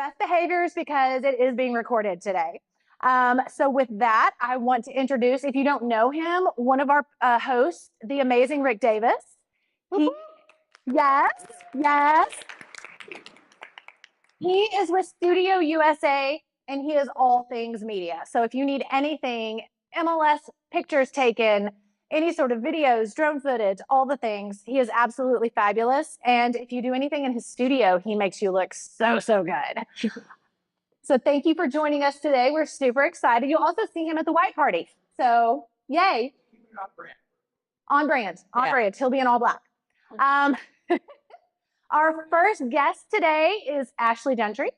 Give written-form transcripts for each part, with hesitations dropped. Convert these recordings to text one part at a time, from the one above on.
best behaviors because it is being recorded today. So with that, I want to introduce, if you don't know him, one of our hosts, the amazing Rick Davis. Yes. He is with studioUSA, and he is all things media. So if you need anything, MLS pictures taken, any sort of videos, drone footage, all the things, he is absolutely fabulous. And if you do anything in his studio, he makes you look so good. So thank you for joining us today. We're super excited. You'll also see him at the white party. So yay. On brand. He'll be in all black. Our first guest today is Ashley Gentry.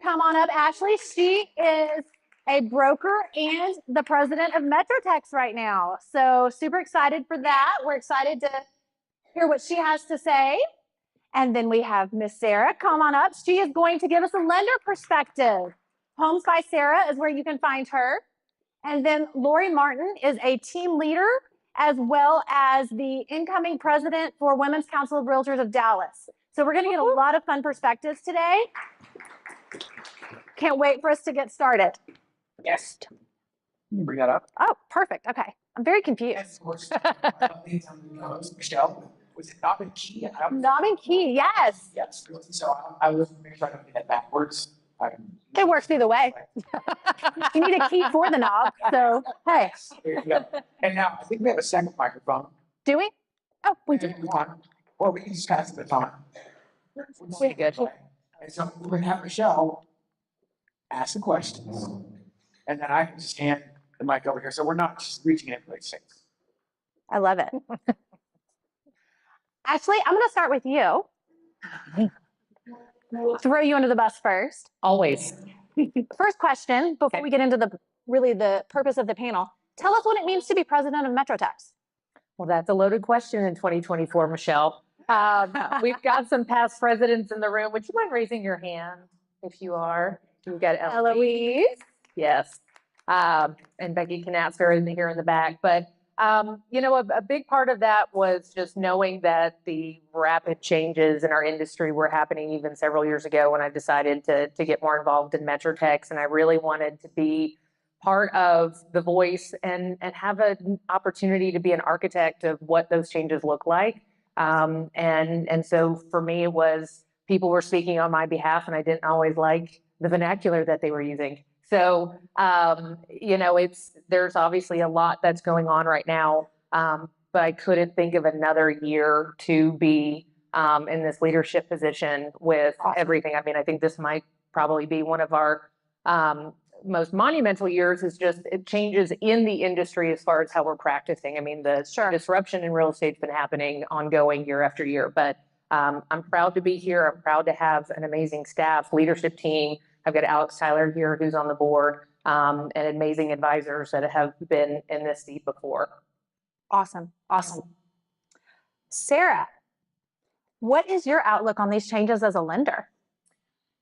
Come on up, Ashley. She is a broker and the president of MetroTex right now. So super excited for that. We're excited to hear what she has to say. And then we have Miss Sarah. Come on up. She is going to give us a lender perspective. Homes by Sarah is where you can find her. And then Lori Martin is a team leader as well as the incoming president for Women's Council of Realtors of Dallas. So we're going to get a lot of fun perspectives today. Can't wait for us to get started. Yes. Can you bring that up? Oh, perfect. Okay. I'm very confused. Yes, of course. Michelle, was it Knob and Key? Knob and Key, yes. Yes. So I was making sure I don't get that backwards. It works either way. You need a key for the knob. So, hey. There you go. And now I think we have a second microphone. Do we? Oh, we do. Or we can just pass the baton. We're good. And so we're going to have Michelle ask the questions. And then I can just hand the mic over here. So we're not just reaching it for things. I love it. Ashley, I'm going to start with you. Throw you under the bus first. Always. First question, before we get into the purpose of the panel, tell us what it means to be president of MetroTex. Well, that's a loaded question in 2024, Michelle. We've got some past presidents in the room. Would you mind raising your hand if you are? We've got Eloise. Yes. And Becky can ask her here in the back. But, a big part of that was just knowing that the rapid changes in our industry were happening even several years ago when I decided to get more involved in MetroTex. And I really wanted to be part of the voice and have an opportunity to be an architect of what those changes look like. And so for me, it was people were speaking on my behalf and I didn't always like the vernacular that they were using. So, there's obviously a lot that's going on right now, but I couldn't think of another year to be in this leadership position with everything. I mean, I think this might probably be one of our most monumental years. Is just it changes in the industry as far as how we're practicing. I mean, the disruption in real estate's been happening ongoing year after year, but I'm proud to be here. I'm proud to have an amazing staff, leadership team. I've got Alex Tyler here, who's on the board, and amazing advisors that have been in this seat before. Awesome. Sarah, what is your outlook on these changes as a lender?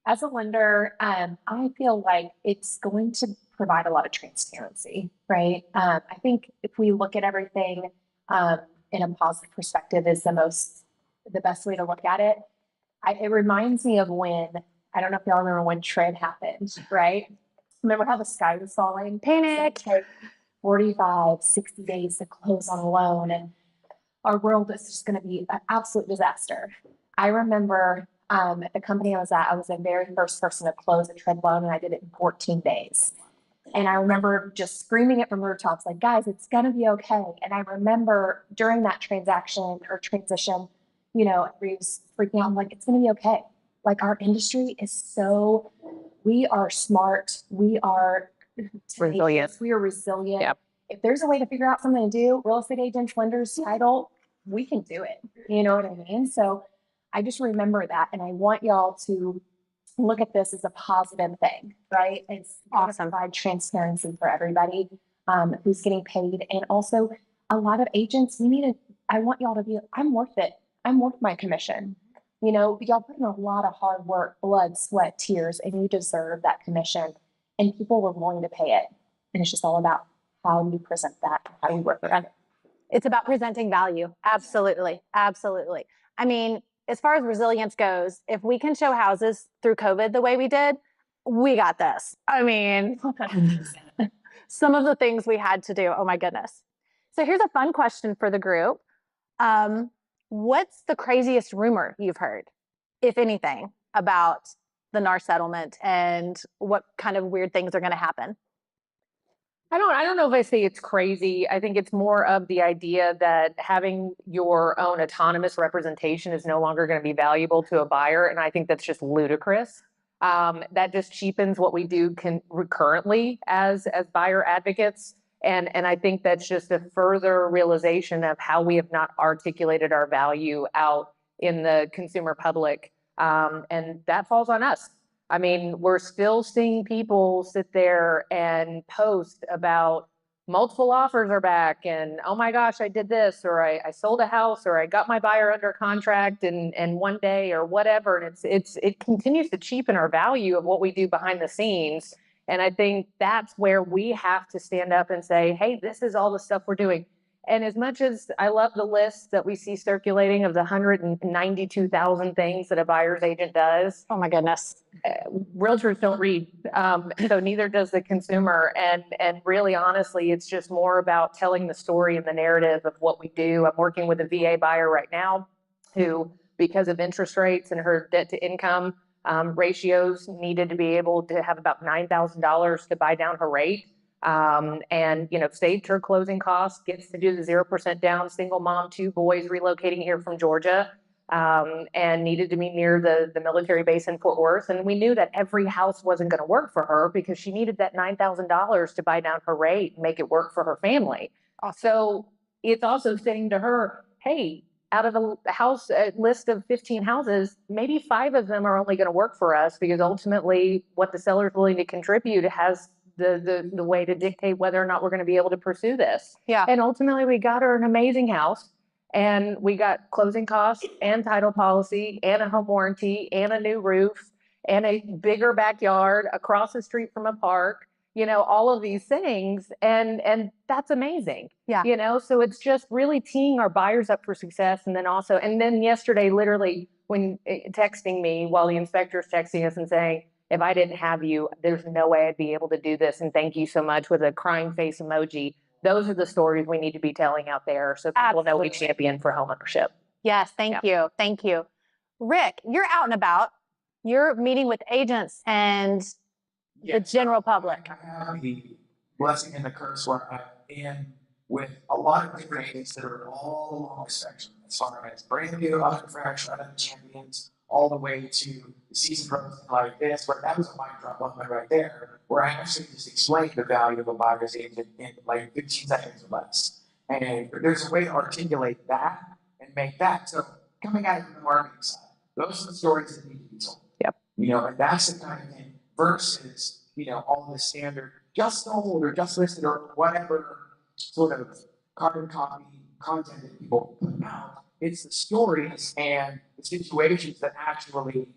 As a lender, I feel like it's going to provide a lot of transparency, right? I think if we look at everything in a positive perspective is the best way to look at it. It reminds me of when, I don't know if y'all remember when TRID happened, right? Remember how the sky was falling? Panic. 45, 60 days to close on a loan, and our world is just going to be an absolute disaster. I remember at the company I was the very first person to close a TRID loan, and I did it in 14 days. And I remember just screaming it from rooftops, like, guys, it's going to be okay. And I remember during that transition, everybody was freaking out. I'm like, it's going to be okay. Like, our industry is we are smart. We are resilient. We are resilient. Yep. If there's a way to figure out something to do, real estate agents, lenders, title, we can do it. You know what I mean? So I just remember that. And I want y'all to look at this as a positive thing, right? It's awesome. Provide transparency for everybody who's getting paid. And also a lot of agents, I want y'all to be, I'm worth it. I'm worth my commission. Y'all put in a lot of hard work, blood, sweat, tears, and you deserve that commission. And people were willing to pay it. And it's just all about how you present that, how you work with it. It's about presenting value. Absolutely. I mean, as far as resilience goes, if we can show houses through COVID the way we did, we got this. I mean, some of the things we had to do, oh my goodness. So here's a fun question for the group. What's the craziest rumor you've heard, if anything, about the NAR settlement and what kind of weird things are going to happen? I don't know if I say it's crazy. I think it's more of the idea that having your own autonomous representation is no longer going to be valuable to a buyer. And I think that's just ludicrous. That just cheapens what we do currently as buyer advocates. And I think that's just a further realization of how we have not articulated our value out in the consumer public. And that falls on us. I mean, we're still seeing people sit there and post about multiple offers are back and, oh my gosh, I did this, or I sold a house, or I got my buyer under contract in one day, or whatever. And it continues to cheapen our value of what we do behind the scenes. And I think that's where we have to stand up and say, hey, this is all the stuff we're doing. And as much as I love the list that we see circulating of the 192,000 things that a buyer's agent does, Oh my goodness. realtors don't read, so neither does the consumer. And really, honestly, it's just more about telling the story and the narrative of what we do. I'm working with a VA buyer right now who, because of interest rates and her debt to income ratios, needed to be able to have about $9,000 to buy down her rate. And, you know, saved her closing costs, gets to do the 0% down, single mom, 2 boys relocating here from Georgia, and needed to be near the military base in Fort Worth. And we knew that every house wasn't going to work for her because she needed that $9,000 to buy down her rate and make it work for her family. So it's also saying to her, hey, out of a house list of 15 houses, maybe 5 of them are only going to work for us, because ultimately what the seller's willing to contribute has the way to dictate whether or not we're going to be able to pursue this. Yeah. And ultimately we got her an amazing house, and we got closing costs and title policy and a home warranty and a new roof and a bigger backyard across the street from a park, you know, all of these things. And that's amazing. Yeah. You know, so it's just really teeing our buyers up for success. And then yesterday, literally when texting me while the inspector's texting us and saying, if I didn't have you, there's no way I'd be able to do this. And thank you so much, with a crying face emoji. Those are the stories we need to be telling out there, so people know we champion for homeownership. Yes, thank you. Thank you. Rick, you're out and about. You're meeting with agents and the general public. I have the blessing and the curse where I am with a lot of different agents that are all along the spectrum, as far as brand new, other fresh, other champions, all the way to the season pros like this, where that was a mic drop moment right there, where I actually just explained the value of a buyer's agent in like 15 seconds or less. And there's a way to articulate that and make that. So coming at it from the marketing side, those are the stories that need to be told. Yep. You know, and that's the kind of thing versus, you know, all the standard just sold or just listed or whatever sort of carbon copy content that people put out. It's the stories and the situations that actually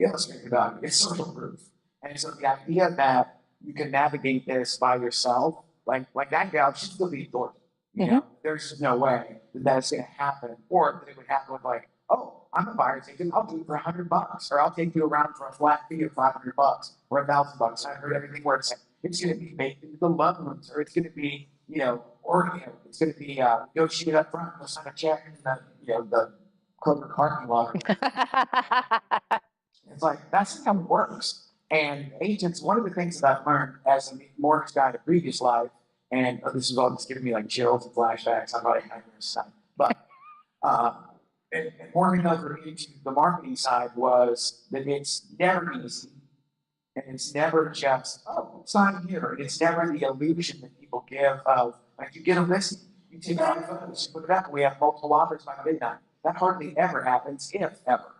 illustrate the value. It's social proof. And so the idea that you can navigate this by yourself, like that gal, she'd still be adored. You know, there's just no way that that's going to happen, or that it would happen with like, oh, I'm a buyer's agent, I'll do it for $100, or I'll take you around for a flat fee of $500 or $1,000. I've heard everything where it's going to be baked into the loans, or it's going to be, you know, or you know, it's going to be negotiated up front, go sign a check in the, you know, the Kroger parking lot. It's like, that's how it works. And agents, one of the things that I've learned as a mortgage guy in a previous life, and this is all just giving me like chills and flashbacks, I'm probably not going to say, but and warming over into the marketing side was that it's never easy. And it's never just, oh, sign here. It's never the illusion that people give of, like, you get a listing, you take 5 photos, you put it up, we have multiple offers by midnight. That hardly ever happens, if ever.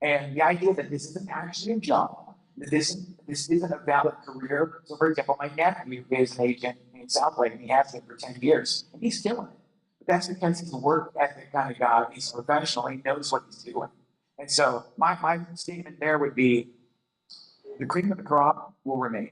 And the idea that this isn't actually a job, that this isn't a valid career. So, for example, my nephew is an agent in South Lake, and he has been for 10 years, and he's killing it. But that's because he's a work ethic kind of guy. He's professional. He knows what he's doing. And so my statement there would be, the cream of the crop will remain.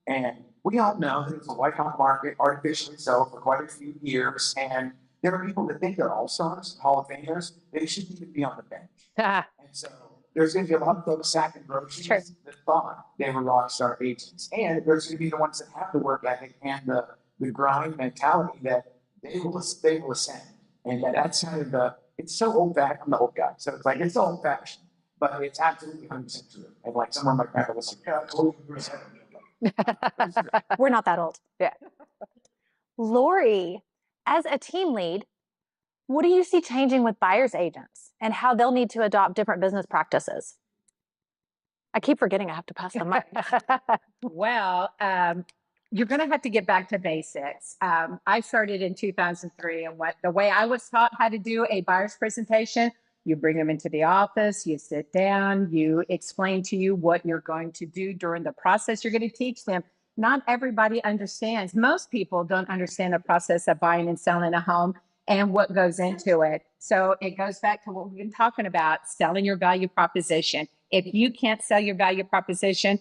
And we all know that it's a white hot market, artificially so, for quite a few years. And there are people that think they're all-stars, Hall of Famers, they shouldn't even be on the bench. And so there's going to be a lot of folks sacking groceries Sure. that thought they were rock star agents. And there's going to be the ones that have the work ethic and the grind mentality that they will ascend. And that's kind of it's so old-fashioned. I'm the old guy, so it's like, it's so old-fashioned, but it's absolutely 100% true. And like someone like my grandpa was like, yeah, I told you. We're not that old. Yeah. Lori, as a team lead, what do you see changing with buyer's agents and how they'll need to adopt different business practices? I keep forgetting I have to pass the mic. Well, you're going to have to get back to basics. I started in 2003, and the way I was taught how to do a buyer's presentation, you bring them into the office, you sit down, you explain to you what you're going to do during the process. You're going to teach them. Not everybody understands. Most people don't understand the process of buying and selling a home and what goes into it. So it goes back to what we've been talking about, selling your value proposition. If you can't sell your value proposition,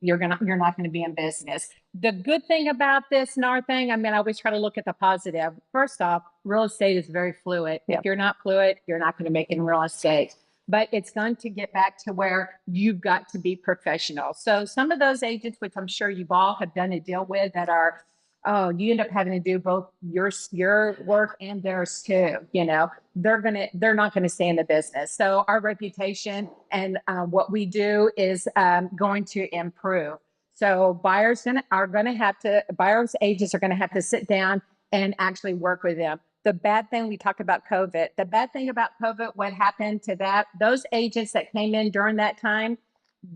you're not going to be in business. The good thing about this NAR thing, I mean, I always try to look at the positive. First off, real estate is very fluid. Yeah. If you're not fluid, you're not going to make it in real estate. But it's going to get back to where you've got to be professional. So some of those agents, which I'm sure you've all have done a deal with, that are, oh, you end up having to do both your work and theirs too. You know, they're not going to stay in the business. So our reputation and what we do is going to improve. So buyers agents are going to have to sit down and actually work with them. The bad thing, we talked about COVID. The bad thing about COVID, what happened to those agents that came in during that time,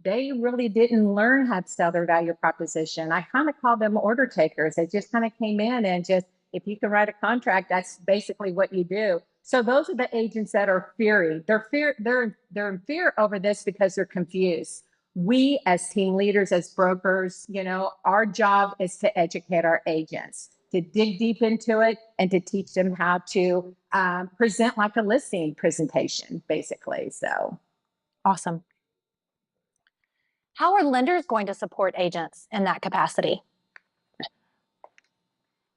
they really didn't learn how to sell their value proposition. I kind of call them order takers. They just kind of came in and just, if you can write a contract, that's basically what you do. So those are the agents that are fearing. They're in fear over this because they're confused. We as team leaders, as brokers, you know, our job is to educate our agents, to dig deep into it and to teach them how to present like a listing presentation, basically. So Awesome. How are lenders going to support agents in that capacity?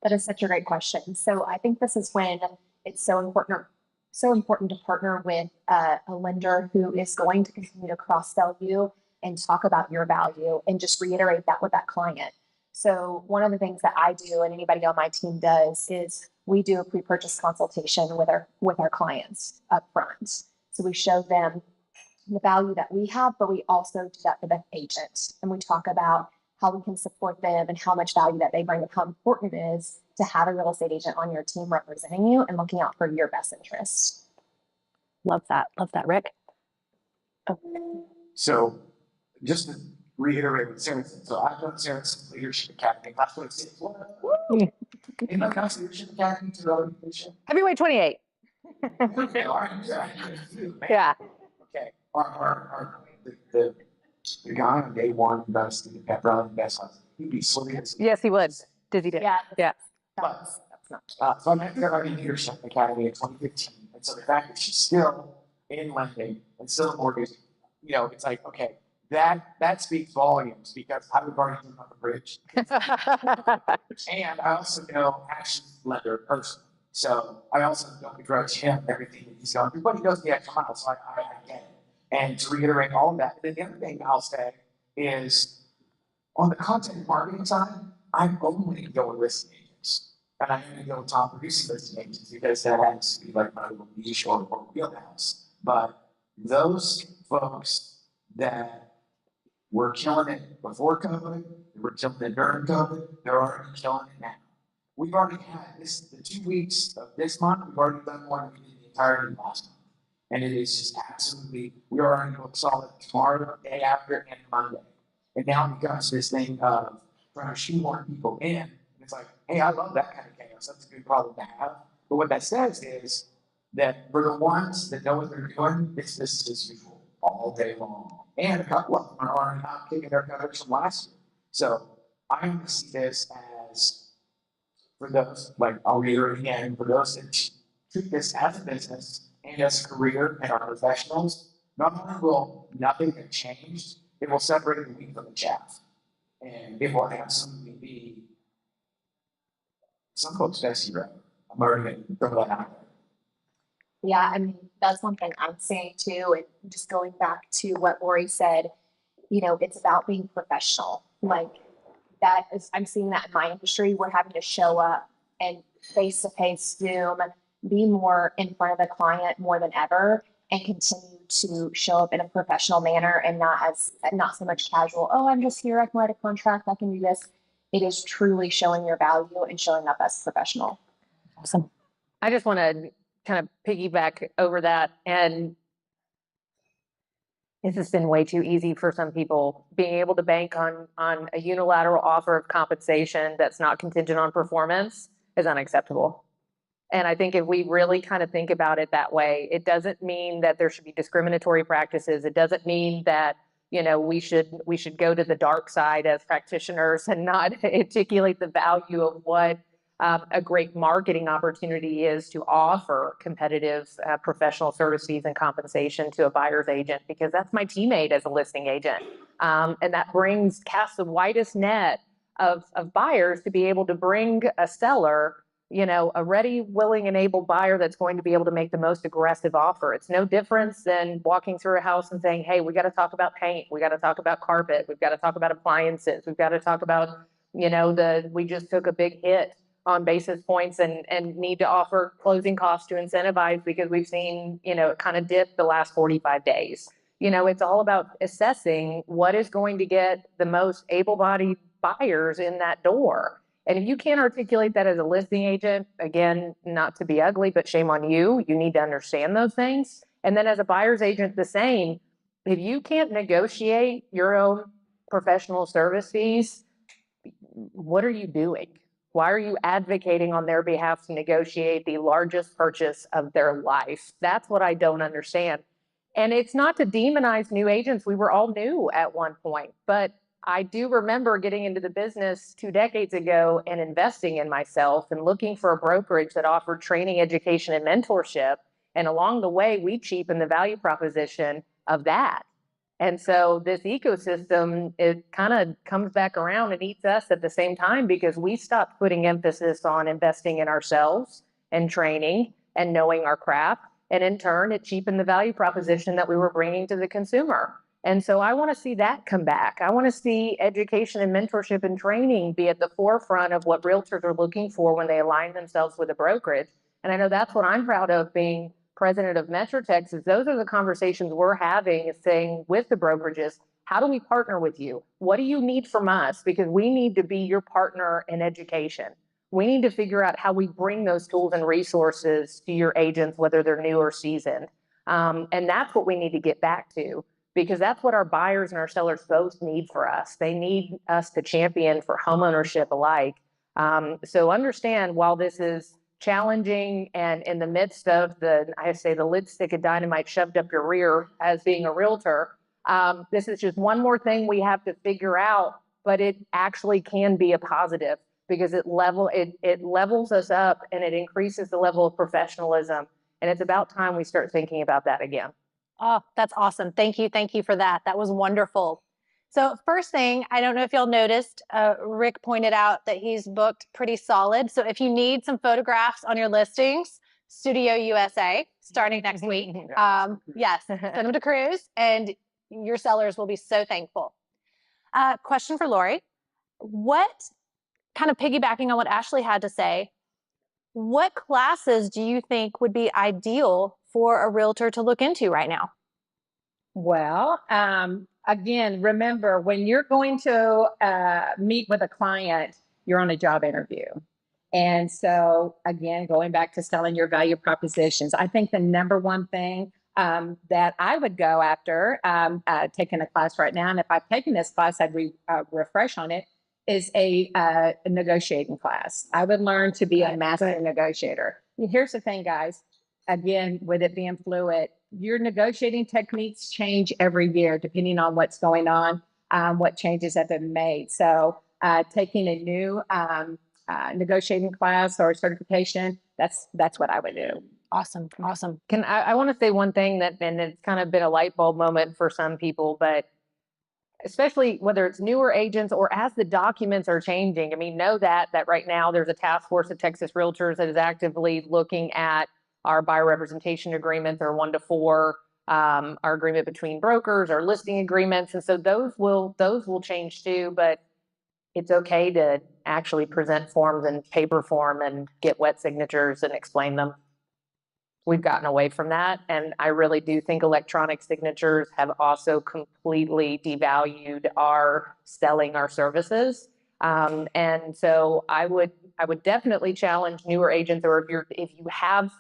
That is such a great question. So I think this is when it's so important to partner with a lender who is going to continue to cross-sell you and talk about your value and just reiterate that with that client. So one of the things that I do and anybody on my team does is we do a pre-purchase consultation with our clients up front. So we show them the value that we have, but we also do that for the agent. And we talk about how we can support them and how much value that they bring and how important it is to have a real estate agent on your team representing you and looking out for your best interests. Love that. Love that, Rick. So just to reiterate what Sarah said, so I've done Sarah's Leadership Academy. That's what it's in my Council Leadership Academy to relation. Heavyweight 28. Okay, all right. Yeah. Okay. The guy on day one best in the pep rally best he'd be swimming. Yes, he would. Dizzy did. Yeah. Yeah. That's not. So I'm at the Leadership Academy in 2015, and so the fact that she's still in lending and still in mortgage, you know, it's like, okay, that speaks volumes because I would already been on the bridge, and I also know Ash's lender personally, so I also don't begrudge him everything that he's going through, but he goes the extra mile, so I get it. And to reiterate all of that, then the other thing I'll say is on the content marketing side, I'm only going to listing agents. And I'm going to go top producing listing agents because that happens to be like my little niche or wheelhouse. But those folks that were killing it before COVID, they were killing it during COVID, they're already killing it now. We've already had the 2 weeks of this month, we've already done more than we did the entirety of last month. And it is just absolutely, we are already booked solid tomorrow, the day after, and Monday. And now it becomes this thing of trying to shoehorn people in. And it's like, hey, I love that kind of chaos. That's a good problem to have. But what that says is that for the ones that know what they're doing, it's business as usual all day long. And a couple of them are already not kicking their coverage from last year. So I only see this as, for those, like I'll reiterate again, for those that treat this as a business and as a career and are professionals, not only will nothing have changed, it will separate the wheat from the chaff. And it will absolutely be some folks' best hero. I'm already going to throw that out there. Yeah, I mean, that's one thing I'm saying too. And just going back to what Lori said, you know, it's about being professional. Like that is, I'm seeing that in my industry. We're having to show up and face to face Zoom, be more in front of the client more than ever, and continue to show up in a professional manner and not so much casual. Oh, I'm just here. I can write a contract. I can do this. It is truly showing your value and showing up as a professional. Awesome. I just want to kind of piggyback over that. And this has been way too easy for some people. Being able to bank on a unilateral offer of compensation that's not contingent on performance is unacceptable. And I think if we really kind of think about it that way, it doesn't mean that there should be discriminatory practices. It doesn't mean that, you know, we should go to the dark side as practitioners and not articulate the value of what a great marketing opportunity is to offer competitive professional service fees and compensation to a buyer's agent, because that's my teammate as a listing agent. And that casts the widest net of buyers to be able to bring a seller, you know, a ready, willing, and able buyer that's going to be able to make the most aggressive offer. It's no difference than walking through a house and saying, hey, we got to talk about paint. We got to talk about carpet. We've got to talk about appliances. We've got to talk about, you know, we just took a big hit on basis points and need to offer closing costs to incentivize because we've seen, you know, it kind of dip the last 45 days. You know, it's all about assessing what is going to get the most able-bodied buyers in that door. And if you can't articulate that as a listing agent, again, not to be ugly, but shame on you. You need to understand those things. And then as a buyer's agent, the same. If you can't negotiate your own professional service fees, what are you doing? Why are you advocating on their behalf to negotiate the largest purchase of their life? That's what I don't understand. And it's not to demonize new agents. We were all new at one point, but I do remember getting into the business 2 decades ago and investing in myself and looking for a brokerage that offered training, education, and mentorship. And along the way, we cheapened the value proposition of that. And so this ecosystem, it kind of comes back around and eats us at the same time because we stopped putting emphasis on investing in ourselves and training and knowing our craft. And in turn, it cheapened the value proposition that we were bringing to the consumer. And so I want to see that come back. I want to see education and mentorship and training be at the forefront of what realtors are looking for when they align themselves with a brokerage. And I know that's what I'm proud of being president of MetroTex, is those are the conversations we're having, is saying with the brokerages, how do we partner with you? What do you need from us? Because we need to be your partner in education. We need to figure out how we bring those tools and resources to your agents, whether they're new or seasoned. And that's what we need to get back to, because that's what our buyers and our sellers both need for us. They need us to champion for homeownership alike. So understand, while this is challenging and in the midst of the lipstick of dynamite shoved up your rear as being a realtor, this is just one more thing we have to figure out, but it actually can be a positive because it levels us up and it increases the level of professionalism. And it's about time we start thinking about that again. Oh, that's awesome. Thank you. Thank you for that. That was wonderful. So first thing, I don't know if y'all noticed, Rick pointed out that he's booked pretty solid. So if you need some photographs on your listings, studioUSA starting next week. Yes, send them to Cruz and your sellers will be so thankful. Question for Lori. What, kind of piggybacking on what Ashley had to say, what classes do you think would be ideal for a realtor to look into right now? Well, again, remember, when you're going to meet with a client, you're on a job interview. And so, again, going back to selling your value propositions, I think the number one thing that I would go after, taking a class right now, and if I've taken this class, I'd refresh on it, is a negotiating class. I would learn to be a master negotiator. Here's the thing, guys. Again, with it being fluid, your negotiating techniques change every year, depending on what's going on, what changes have been made. So taking a new negotiating class or certification, that's what I would do. Awesome. Awesome. I want to say one thing and it's kind of been a light bulb moment for some people, but especially whether it's newer agents or as the documents are changing. I mean, know that right now there's a task force of Texas Realtors that is actively looking at our buyer representation agreements, our 1-to-4, our agreement between brokers, our listing agreements. And so those will change too, but it's okay to actually present forms in paper form and get wet signatures and explain them. We've gotten away from that. And I really do think electronic signatures have also completely devalued our selling our services. And so I would definitely challenge newer agents, or if you have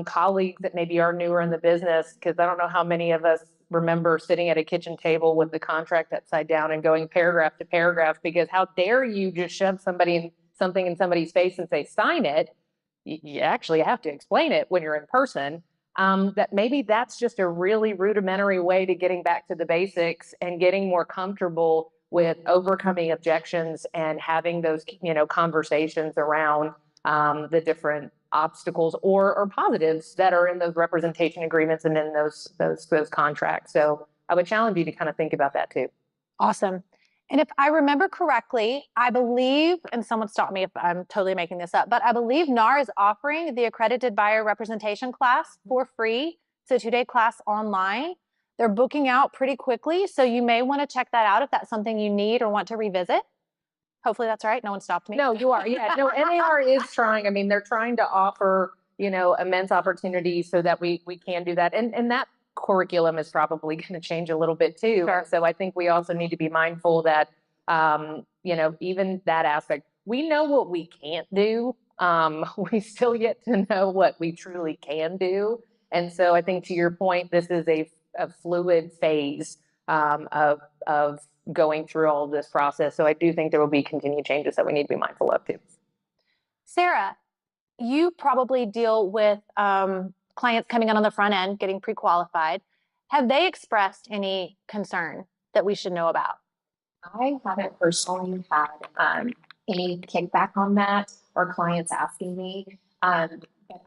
colleagues that maybe are newer in the business, because I don't know how many of us remember sitting at a kitchen table with the contract upside down and going paragraph to paragraph, because how dare you just shove something in somebody's face and say, sign it. You actually have to explain it when you're in person. That maybe that's just a really rudimentary way to getting back to the basics and getting more comfortable with overcoming objections and having those, conversations around the different obstacles or positives that are in those representation agreements and in those contracts. So I would challenge you to kind of think about that too. Awesome. And if I remember correctly, I believe, and someone stop me if I'm totally making this up, but I believe NAR is offering the accredited buyer representation class for free. It's a 2-day class online. They're booking out pretty quickly, so you may want to check that out if that's something you need or want to revisit. Hopefully that's right. No one stopped me. No, you are. Yeah, no, NAR is trying. I mean, they're trying to offer, immense opportunities so that we can do that. And that curriculum is probably going to change a little bit too. Sure. So I think we also need to be mindful that, even that aspect, we know what we can't do. We still yet to know what we truly can do. And so I think to your point, this is a fluid phase of going through all of this process. So I do think there will be continued changes that we need to be mindful of too. Sarah, you probably deal with clients coming in on the front end, getting pre-qualified. Have they expressed any concern that we should know about? I haven't personally had any kickback on that or clients asking me. But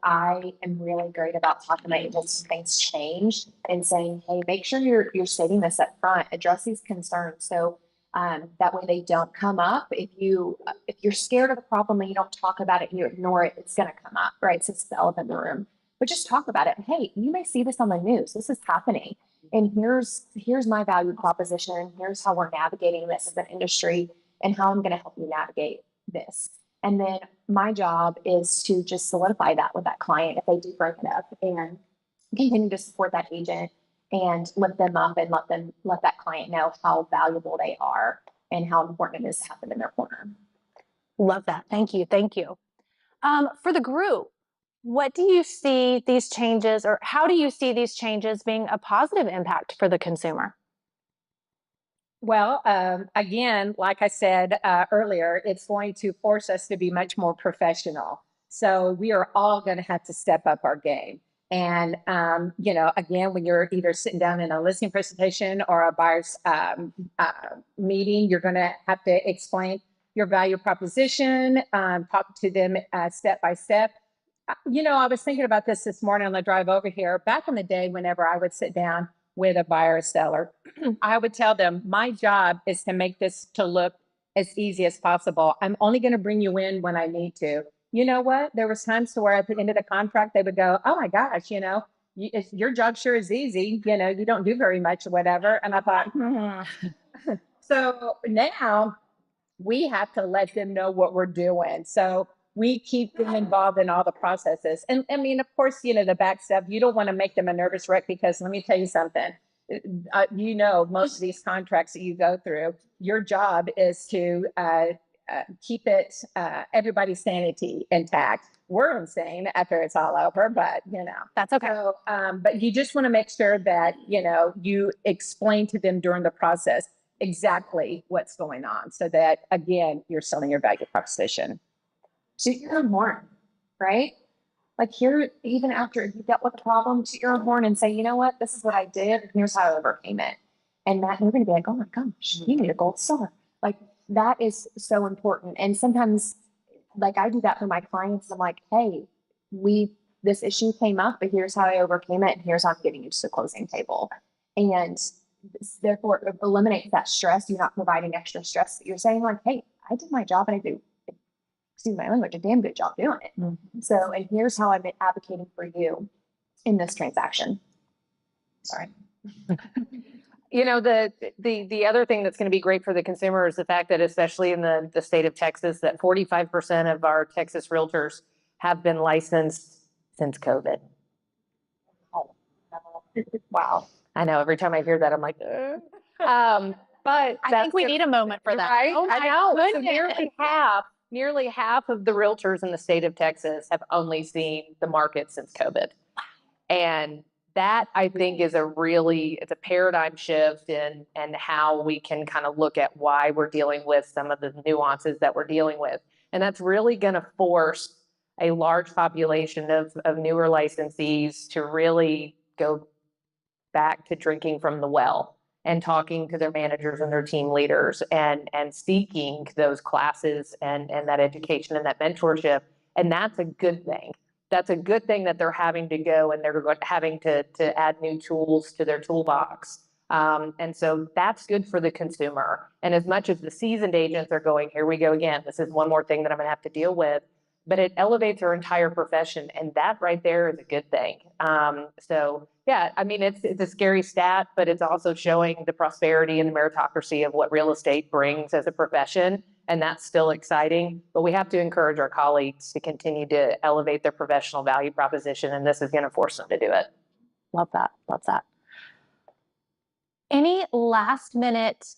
I am really great about talking to my agents when things change and saying, hey, make sure you're stating this up front, address these concerns. So that way they don't come up. If you're scared of the problem and you don't talk about it and you ignore it, it's going to come up, right? So it's the elephant in the room. But just talk about it. Hey, you may see this on the news. This is happening. And here's my value proposition. Here's how we're navigating this as an industry and how I'm going to help you navigate this. And then my job is to just solidify that with that client if they do break it up and continue to support that agent and lift them up and let that client know how valuable they are and how important it is to have them in their corner. Love that. Thank you. Thank you. For the group, what do you see these changes, or how do you see these changes being a positive impact for the consumer? Well, again, like I said earlier, it's going to force us to be much more professional. So we are all going to have to step up our game. And, again, when you're either sitting down in a listing presentation or a buyer's meeting, you're going to have to explain your value proposition, talk to them step by step. I was thinking about this morning on the drive over here. Back in the day, whenever I would sit down with a buyer or seller, I would tell them, my job is to make this to look as easy as possible. I'm only going to bring you in when I need to. You know what? There was times to where at the end of the contract, they would go, oh my gosh, your job sure is easy. You don't do very much or whatever. And I thought, So now we have to let them know what we're doing. So we keep them involved in all the processes. And I mean, of course, the back stuff, you don't want to make them a nervous wreck, because let me tell you something. Most of these contracts that you go through, your job is to keep everybody's sanity intact. We're insane after it's all over, but That's okay. So, but you just want to make sure that, you explain to them during the process exactly what's going on, so that, again, you're selling your value proposition. Toot your own horn, right? Like here, even after you dealt with the problem, toot your own horn and say, you know what, this is what I did, and here's how I overcame it. And Matt, you're going to be like, oh my gosh, you need a gold star. Like that is so important. And sometimes, like I do that for my clients. I'm like, hey, this issue came up, but here's how I overcame it, and here's how I'm getting you to the closing table. And this therefore it eliminates that stress. You're not providing extra stress. You're saying like, hey, I did my job and I do, excuse my language, a damn good job doing it. Mhm. So, and here's how I've been advocating for you in this transaction. Sorry. You know, the other thing that's going to be great for the consumer is the fact that, especially in the state of Texas, that 45% of our Texas realtors have been licensed since COVID. Wow. I know every time I hear that, I'm like, but I think we need a moment for that. right? Oh I my know. So goodness. nearly half of the realtors in the state of Texas have only seen the market since COVID. And that, I think, is it's a paradigm shift in how we can kind of look at why we're dealing with some of the nuances that we're dealing with. And that's really going to force a large population of newer licensees to really go back to drinking from the well and talking to their managers and their team leaders and seeking those classes and that education and that mentorship. And that's a good thing. That's a good thing that they're having to go and they're having to add new tools to their toolbox. And so that's good for the consumer. And as much as the seasoned agents are going, here we go again, this is one more thing that I'm going to have to deal with, but it elevates our entire profession. And that right there is a good thing. So yeah, I mean, it's a scary stat, but it's also showing the prosperity and the meritocracy of what real estate brings as a profession. And that's still exciting, but we have to encourage our colleagues to continue to elevate their professional value proposition. And this is going to force them to do it. Love that. Love that. Any last minute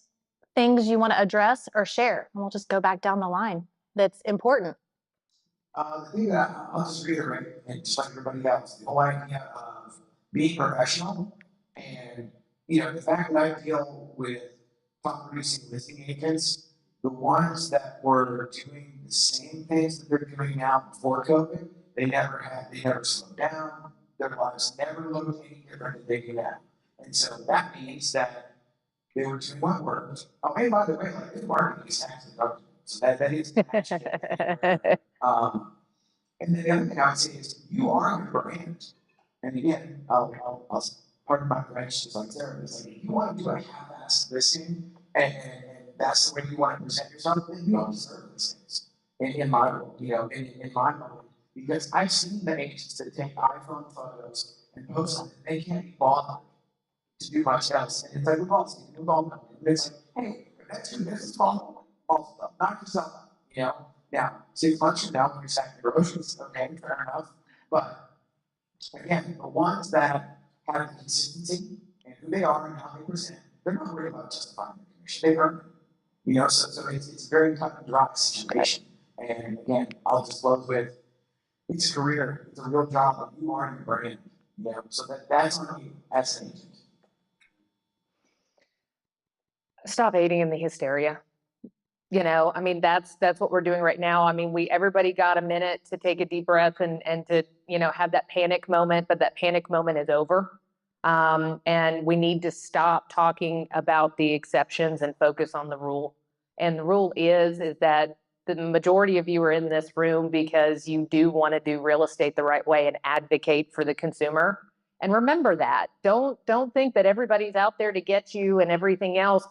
things you want to address or share? And we'll just go back down the line. That's important. The thing that I'll just reiterate, and just like everybody else, the whole idea of being professional and, the fact that I deal with top producing listing agents, the ones that were doing the same things that they're doing now before COVID, they never slowed down. Their lives never looked any different than they do now. And so that means that they were doing what worked. Oh, hey, by the way, like this marketing is tax deductible. So that is and then the other thing I would say is you are your brand. And again, I'll pardon my French, just like Sarah, it's like if you want to do a half-assed listing and that's the way you want to present yourself, then you don't deserve these things. In my world, in my mind. Because I've seen the agents that take iPhone photos and post them, they can't be bothered to do much else. And it's like we've all seen it, we've all done it. It's like, hey, that's your business model, all stuff, not yourself, Now, 6 months from now, when you're sacking groceries, okay, fair enough. But again, the ones that have the consistency and who they are and how they present, they're not worried about justifying their commission. They earn it. So it's a very cut and dry situation. And again, I'll just close with it's a career, it's a real job, and you are your brand. So that's on you as an agent. Stop aiding in the hysteria. I mean, that's what we're doing right now. I mean, everybody got a minute to take a deep breath and to, have that panic moment, but that panic moment is over. And we need to stop talking about the exceptions and focus on the rule. And the rule is that the majority of you are in this room because you do want to do real estate the right way and advocate for the consumer. And remember that. Don't think that everybody's out there to get you and everything else.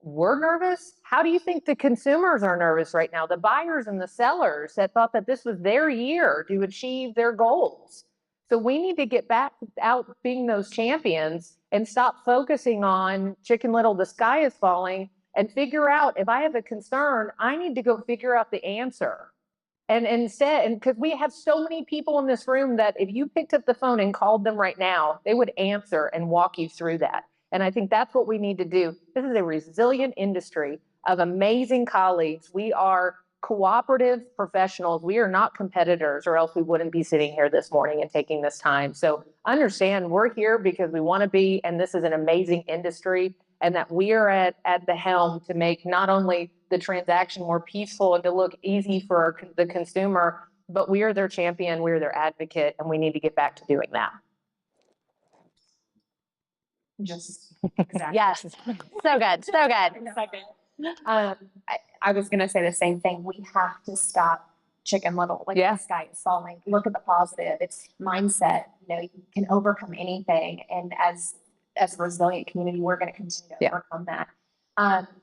We're nervous. How do you think the consumers are nervous right now? The buyers and the sellers that thought that this was their year to achieve their goals. So we need to get back out being those champions and stop focusing on Chicken Little, the sky is falling, and figure out if I have a concern, I need to go figure out the answer. And instead, because we have so many people in this room that if you picked up the phone and called them right now, they would answer and walk you through that. And I think that's what we need to do. This is a resilient industry of amazing colleagues. We are cooperative professionals. We are not competitors, or else we wouldn't be sitting here this morning and taking this time. So understand we're here because we want to be, and this is an amazing industry, and that we are at the helm to make not only the transaction more peaceful and to look easy for the consumer, but we are their champion, we are their advocate, and we need to get back to doing that. Just exactly. Yes. So good. So good. I was going to say the same thing. We have to stop Chicken Little. Like the sky is falling. Look at the positive. It's mindset. You can overcome anything. And as as a resilient community, we're going to continue to Yeah. overcome that.